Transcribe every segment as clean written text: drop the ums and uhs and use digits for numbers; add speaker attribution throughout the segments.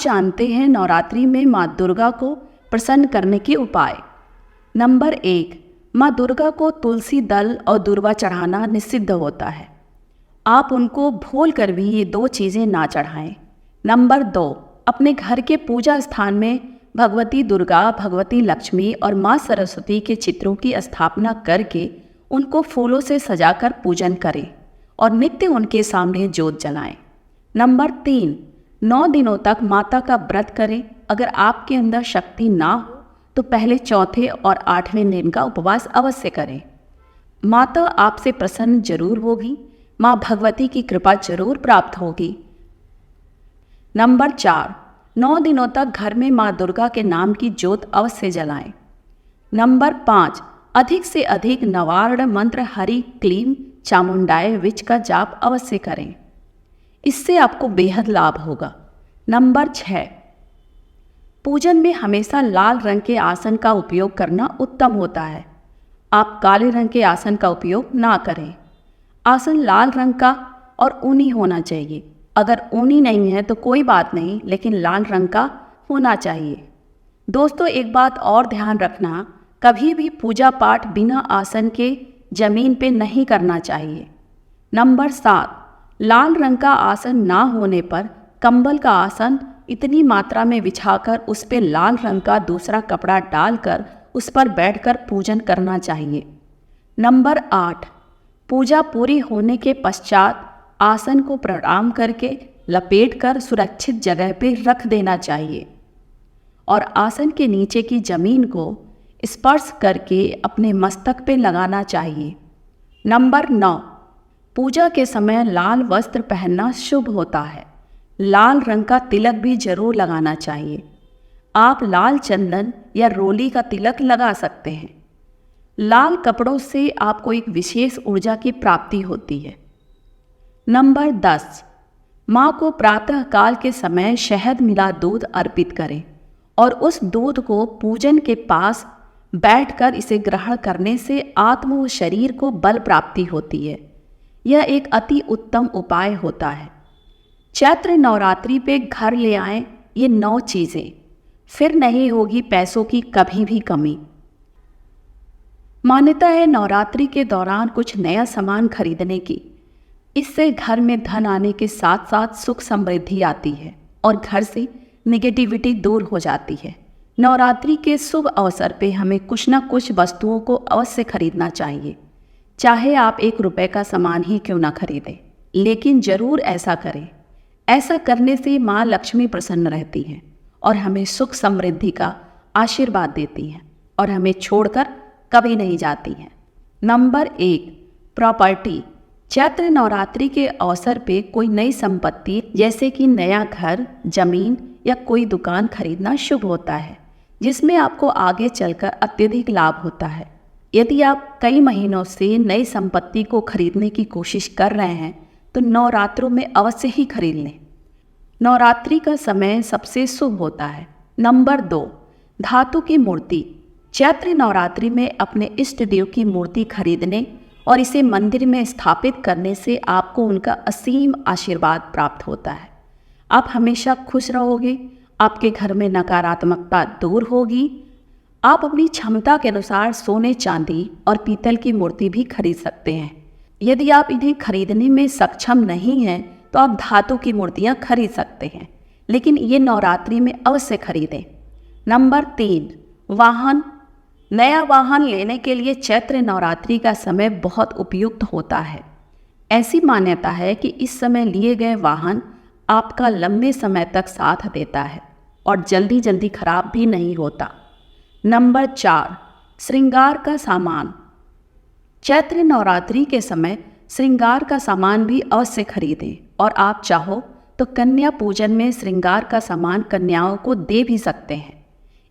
Speaker 1: जानते हैं नवरात्रि में माँ दुर्गा को प्रसन्न करने के उपाय। नंबर 1, माँ दुर्गा को तुलसी दल और दूर्वा चढ़ाना निषिद्ध होता है। आप उनको भूल कर भी ये दो चीज़ें ना चढ़ाएं। नंबर 2, अपने घर के पूजा स्थान में भगवती दुर्गा, भगवती लक्ष्मी और माँ सरस्वती के चित्रों की स्थापना करके उनको फूलों से सजाकर पूजन करें और नित्य उनके सामने ज्योत जलाएं। नंबर 3, 9 दिनों तक माता का व्रत करें। अगर आपके अंदर शक्ति ना हो तो पहले चौथे और 8वें दिन का उपवास अवश्य करें। माता आपसे प्रसन्न जरूर होगी, माँ भगवती की कृपा जरूर प्राप्त होगी। नंबर 4, 9 दिनों तक घर में माँ दुर्गा के नाम की ज्योत अवश्य जलाएं। नंबर 5, अधिक से अधिक नवार्ण मंत्र हरि क्लीम चामुंडाय विच का जाप अवश्य करें। इससे आपको बेहद लाभ होगा। नंबर 6, पूजन में हमेशा लाल रंग के आसन का उपयोग करना उत्तम होता है। आप काले रंग के आसन का उपयोग ना करें। आसन लाल रंग का और ऊनी होना चाहिए। अगर ऊनी नहीं है तो कोई बात नहीं, लेकिन लाल रंग का होना चाहिए। दोस्तों, एक बात और ध्यान रखना, कभी भी पूजा पाठ बिना आसन के जमीन पे नहीं करना चाहिए। नंबर 7, लाल रंग का आसन ना होने पर कंबल का आसन इतनी मात्रा में बिछाकर उस पर लाल रंग का दूसरा कपड़ा डालकर उस पर बैठकर पूजन करना चाहिए। नंबर 8, पूजा पूरी होने के पश्चात आसन को प्रणाम करके लपेटकर सुरक्षित जगह पे रख देना चाहिए और आसन के नीचे की जमीन को स्पर्श करके अपने मस्तक पे लगाना चाहिए। नंबर 9, पूजा के समय लाल वस्त्र पहनना शुभ होता है। लाल रंग का तिलक भी जरूर लगाना चाहिए। आप लाल चंदन या रोली का तिलक लगा सकते हैं। लाल कपड़ों से आपको एक विशेष ऊर्जा की प्राप्ति होती है। नंबर 10, माँ को प्रातः काल के समय शहद मिला दूध अर्पित करें और उस दूध को पूजन के पास बैठकर इसे ग्रहण करने से आत्मा व शरीर को बल प्राप्ति होती है। यह एक अति उत्तम उपाय होता है। चैत्र नवरात्रि पे घर ले आएं ये 9 चीज़ें, फिर नहीं होगी पैसों की कभी भी कमी। मान्यता है नवरात्रि के दौरान कुछ नया सामान खरीदने की। इससे घर में धन आने के साथ साथ सुख समृद्धि आती है और घर से निगेटिविटी दूर हो जाती है। नवरात्रि के शुभ अवसर पे हमें कुछ न कुछ वस्तुओं को अवश्य खरीदना चाहिए, चाहे आप 1 रुपए का सामान ही क्यों ना खरीदें, लेकिन ज़रूर ऐसा करें। ऐसा करने से माँ लक्ष्मी प्रसन्न रहती हैं और हमें सुख समृद्धि का आशीर्वाद देती हैं और हमें छोड़कर कभी नहीं जाती हैं। Number 1, property. चैत्र नवरात्रि के अवसर पे कोई नई संपत्ति जैसे कि नया घर, जमीन या कोई दुकान खरीदना शुभ होता है, जिसमें आपको आगे चलकर अत्यधिक लाभ होता है। यदि आप कई महीनों से नई संपत्ति को खरीदने की कोशिश कर रहे हैं तो नवरात्रों में अवश्य ही खरीद लें। नवरात्रि का समय सबसे शुभ होता है। नंबर 2, धातु की मूर्ति। चैत्र नवरात्रि में अपने इष्ट देव की मूर्ति खरीदने और इसे मंदिर में स्थापित करने से आपको उनका असीम आशीर्वाद प्राप्त होता है। आप हमेशा खुश रहोगे, आपके घर में नकारात्मकता दूर होगी। आप अपनी क्षमता के अनुसार सोने, चांदी और पीतल की मूर्ति भी खरीद सकते हैं। यदि आप इन्हें खरीदने में सक्षम नहीं हैं तो आप धातु की मूर्तियां खरीद सकते हैं, लेकिन ये नवरात्रि में अवश्य खरीदें। नंबर 3, वाहन। नया वाहन लेने के लिए चैत्र नवरात्रि का समय बहुत उपयुक्त होता है। ऐसी मान्यता है कि इस समय लिए गए वाहन आपका लंबे समय तक साथ देता है और जल्दी जल्दी खराब भी नहीं होता। नंबर 4, श्रृंगार का सामान। चैत्र नवरात्रि के समय श्रृंगार का सामान भी अवश्य खरीदें और आप चाहो तो कन्या पूजन में श्रृंगार का सामान कन्याओं को दे भी सकते हैं।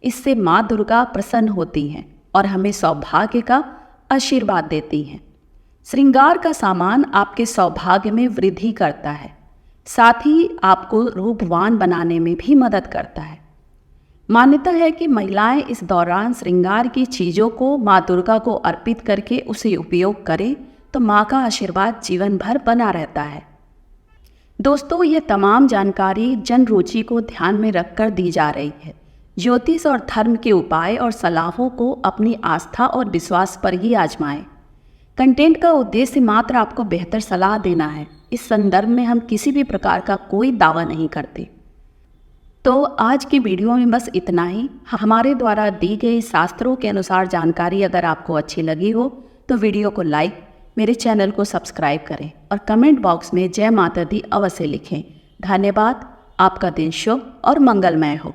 Speaker 1: इससे माँ दुर्गा प्रसन्न होती हैं और हमें सौभाग्य का आशीर्वाद देती हैं। श्रृंगार का सामान आपके सौभाग्य में वृद्धि करता है, साथ ही आपको रूपवान बनाने में भी मदद करता है। मान्यता है कि महिलाएं इस दौरान श्रृंगार की चीज़ों को माँ दुर्गा को अर्पित करके उसे उपयोग करें तो माँ का आशीर्वाद जीवन भर बना रहता है। दोस्तों, ये तमाम जानकारी जन रुचि को ध्यान में रखकर दी जा रही है। ज्योतिष और धर्म के उपाय और सलाहों को अपनी आस्था और विश्वास पर ही आजमाएं। कंटेंट का उद्देश्य मात्र आपको बेहतर सलाह देना है। इस संदर्भ में हम किसी भी प्रकार का कोई दावा नहीं करते। तो आज की वीडियो में बस इतना ही। हमारे द्वारा दी गई शास्त्रों के अनुसार जानकारी अगर आपको अच्छी लगी हो तो वीडियो को लाइक, मेरे चैनल को सब्सक्राइब करें और कमेंट बॉक्स में जय माता दी अवश्य लिखें। धन्यवाद। आपका दिन शुभ और मंगलमय हो।